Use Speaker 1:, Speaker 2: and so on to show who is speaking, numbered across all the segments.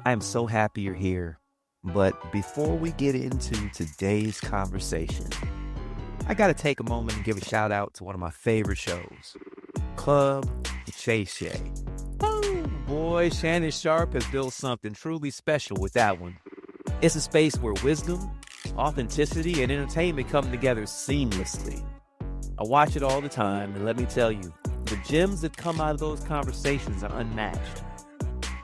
Speaker 1: I am so happy you're here. But before we get into today's conversation, I got to take a moment and give a shout out to one of my favorite shows, Club Shay Shay. Oh, boy, Shannon Sharp has built something truly special with that one. It's a space where wisdom, authenticity, and entertainment come together seamlessly. I watch it all the time, and let me tell you, the gems that come out of those conversations are unmatched.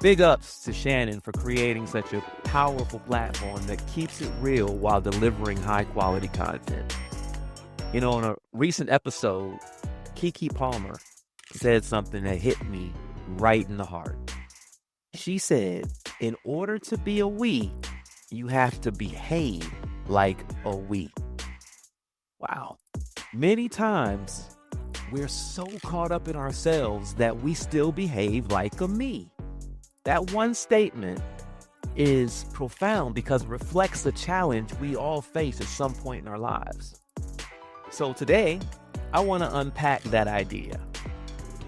Speaker 1: Big ups to Shannon for creating such a powerful platform that keeps it real while delivering high-quality content. You know, in a recent episode, Keke Palmer said something that hit me right in the heart. She said, in order to be a we, you have to behave like a we. Wow. Many times, we're so caught up in ourselves that we still behave like a me. That one statement is profound because it reflects the challenge we all face at some point in our lives. So today, I want to unpack that idea.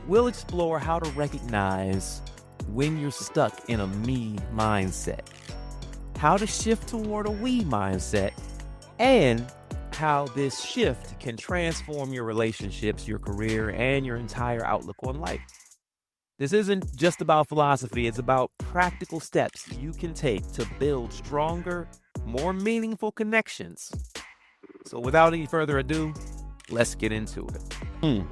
Speaker 1: We'll explore how to recognize when you're stuck in a me mindset, how to shift toward a we mindset, and how this shift can transform your relationships, your career, and your entire outlook on life. This isn't just about philosophy, it's about practical steps you can take to build stronger, more meaningful connections. So without any further ado, let's get into it.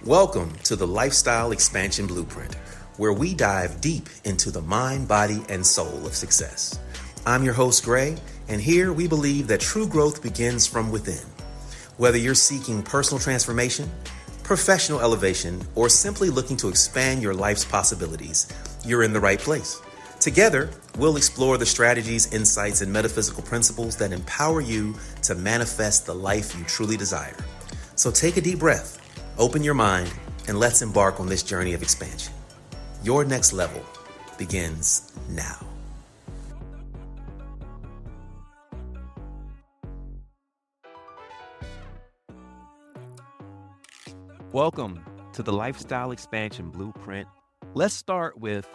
Speaker 2: Welcome to the Lifestyle Expansion Blueprint, where we dive deep into the mind, body, and soul of success. I'm your host, Gray, and here we believe that true growth begins from within. Whether you're seeking personal transformation, professional elevation, or simply looking to expand your life's possibilities, you're in the right place. Together, we'll explore the strategies, insights, and metaphysical principles that empower you to manifest the life you truly desire. So take a deep breath, open your mind, and let's embark on this journey of expansion. Your next level begins now.
Speaker 1: Welcome to the Lifestyle Expansion Blueprint. Let's start with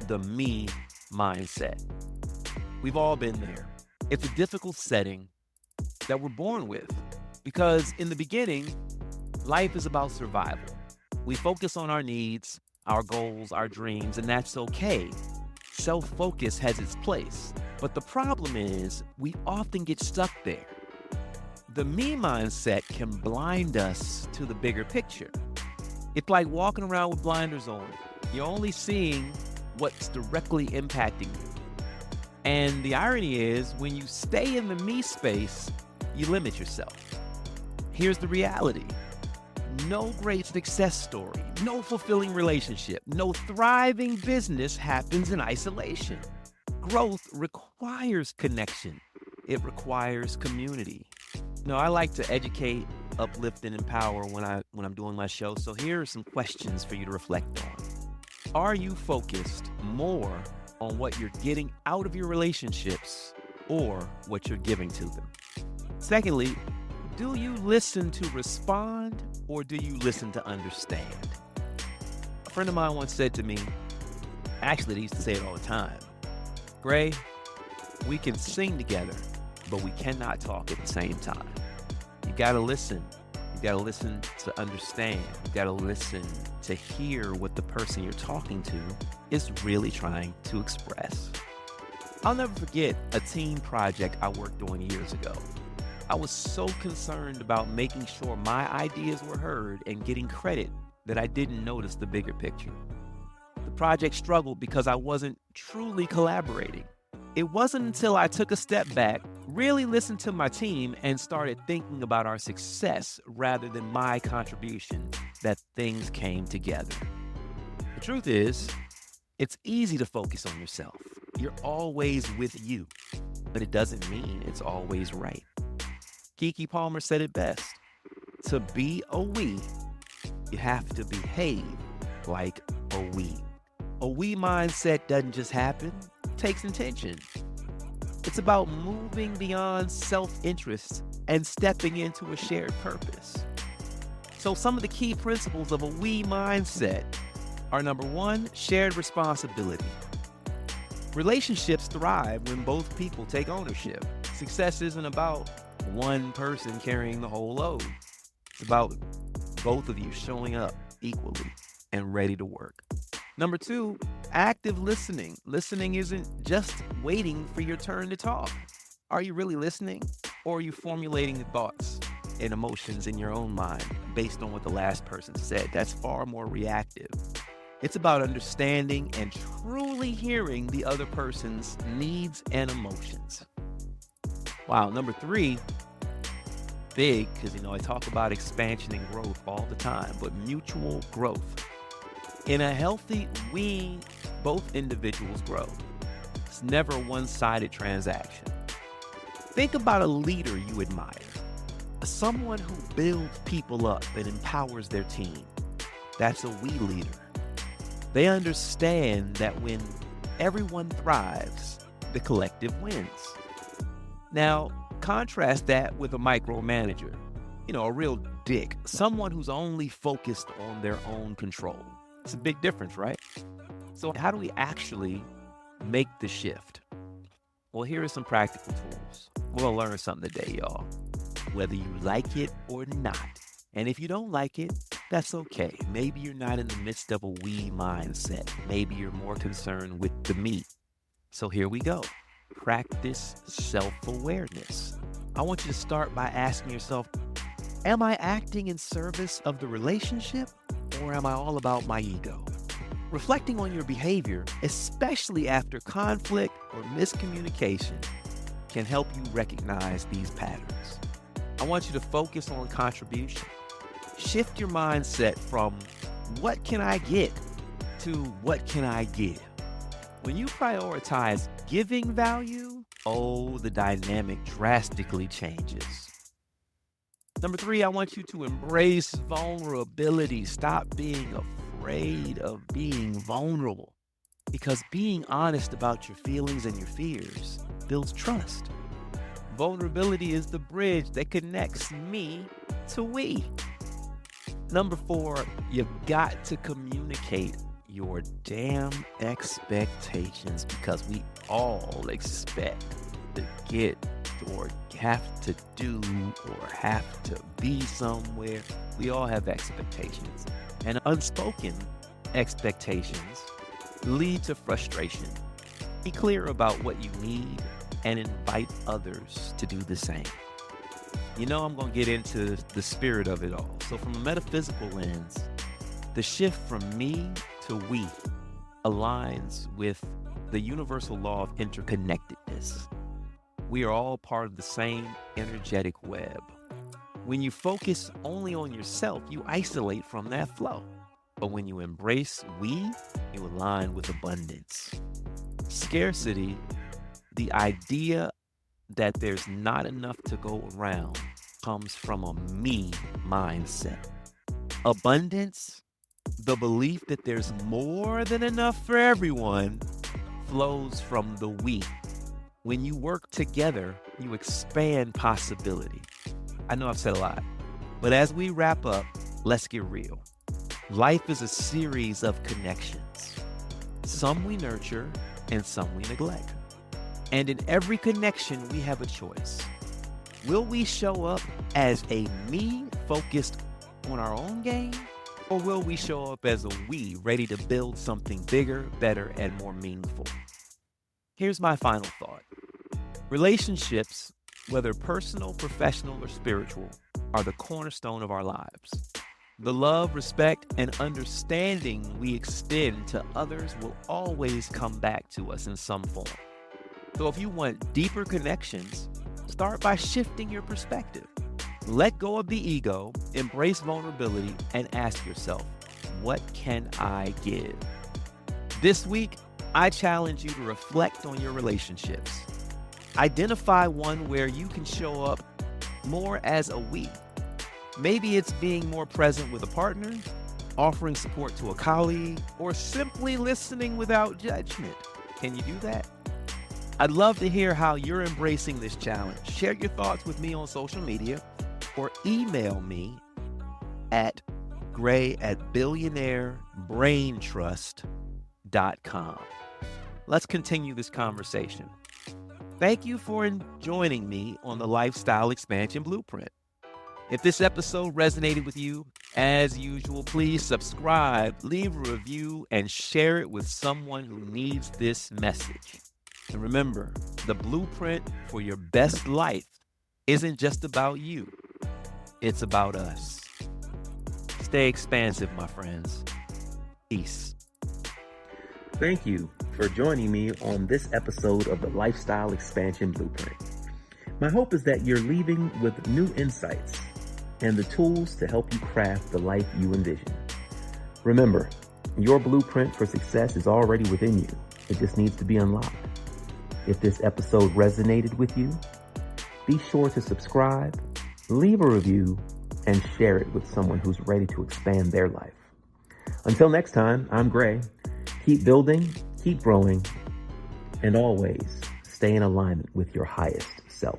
Speaker 1: the me mindset. We've all been there. It's a difficult setting that we're born with because in the beginning, life is about survival. We focus on our needs, our goals, our dreams, and that's okay. Self-focus has its place, but the problem is we often get stuck there. The me mindset can blind us to the bigger picture. It's like walking around with blinders on. You're only seeing what's directly impacting you. And the irony is, when you stay in the me space, you limit yourself. Here's the reality. No great success story, no fulfilling relationship, no thriving business happens in isolation. Growth requires connection. It requires community. No, I like to educate, uplift, and empower when I'm doing my show. So here are some questions for you to reflect on. Are you focused more on what you're getting out of your relationships or what you're giving to them? Secondly, do you listen to respond or do you listen to understand? A friend of mine once said to me, actually they used to say it all the time, Gray, we can sing together, but we cannot talk at the same time. You gotta listen. You gotta listen to understand. You gotta listen to hear what the person you're talking to is really trying to express. I'll never forget a team project I worked on years ago. I was so concerned about making sure my ideas were heard and getting credit that I didn't notice the bigger picture. The project struggled because I wasn't truly collaborating. It wasn't until I took a step back, really listened to my team, and started thinking about our success rather than my contribution that things came together. The truth is, it's easy to focus on yourself. You're always with you, but it doesn't mean it's always right. Keke Palmer said it best. To be a we, you have to behave like a we. A we mindset doesn't just happen, it takes intention. It's about moving beyond self-interest and stepping into a shared purpose. So some of the key principles of a we mindset are: number one, shared responsibility. Relationships thrive when both people take ownership. Success isn't about one person carrying the whole load. It's about both of you showing up equally and ready to work. Number two, active listening. Listening isn't just waiting for your turn to talk. Are you really listening, or are you formulating thoughts and emotions in your own mind based on what the last person said? That's far more reactive. It's about understanding and truly hearing the other person's needs and emotions. Wow. Number three, big, because I talk about expansion and growth all the time, but mutual growth. In a healthy we, both individuals grow. It's never a one-sided transaction. Think about a leader you admire, someone who builds people up and empowers their team. That's a we leader. They understand that when everyone thrives, the collective wins. Now, contrast that with a micromanager, a real dick, someone who's only focused on their own control. It's a big difference, right? So how do we actually make the shift? Well, here are some practical tools. We'll learn something today, y'all, whether you like it or not. And if you don't like it, that's okay. Maybe you're not in the midst of a we mindset. Maybe you're more concerned with the me. So here we go. Practice self-awareness. I want you to start by asking yourself, am I acting in service of the relationship, or am I all about my ego? Reflecting on your behavior, especially after conflict or miscommunication, can help you recognize these patterns. I want you to focus on contribution. Shift your mindset from what can I get to what can I give. When you prioritize giving value, the dynamic drastically changes. Number three, I want you to embrace vulnerability. Stop being afraid of being vulnerable, because being honest about your feelings and your fears builds trust. Vulnerability is the bridge that connects me to we. Number four, you've got to communicate your damn expectations, because we all expect to get or have to do or have to be somewhere. We all have expectations, and unspoken expectations lead to frustration. Be clear about what you need and invite others to do the same. I'm going to get into the spirit of it all. So from a metaphysical lens, the shift from me to we aligns with the universal law of interconnectedness. We are all part of the same energetic web. When you focus only on yourself, you isolate from that flow. But when you embrace we, you align with abundance. Scarcity, the idea that there's not enough to go around, comes from a me mindset. Abundance, the belief that there's more than enough for everyone, flows from the we. When you work together, you expand possibility. I know I've said a lot, but as we wrap up, let's get real. Life is a series of connections. Some we nurture and some we neglect. And in every connection, we have a choice. Will we show up as a me focused on our own game, or will we show up as a we ready to build something bigger, better, and more meaningful? Here's my final thought. Relationships, whether personal, professional, or spiritual, are the cornerstone of our lives. The love, respect, and understanding we extend to others will always come back to us in some form. So if you want deeper connections, start by shifting your perspective. Let go of the ego, embrace vulnerability, and ask yourself, what can I give? This week, I challenge you to reflect on your relationships. Identify one where you can show up more as a we. Maybe it's being more present with a partner, offering support to a colleague, or simply listening without judgment. Can you do that? I'd love to hear how you're embracing this challenge. Share your thoughts with me on social media or email me at gray@billionairebraintrust.com. Let's continue this conversation. Thank you for joining me on the Lifestyle Expansion Blueprint. If this episode resonated with you, as usual, please subscribe, leave a review, and share it with someone who needs this message. And remember, the blueprint for your best life isn't just about you. It's about us. Stay expansive, my friends. Peace.
Speaker 2: Thank you for joining me on this episode of the Lifestyle Expansion Blueprint. My hope is that you're leaving with new insights and the tools to help you craft the life you envision. Remember, your blueprint for success is already within you. It just needs to be unlocked. If this episode resonated with you, be sure to subscribe, leave a review, and share it with someone who's ready to expand their life. Until next time, I'm Gray. Keep building, keep growing, and always stay in alignment with your highest self.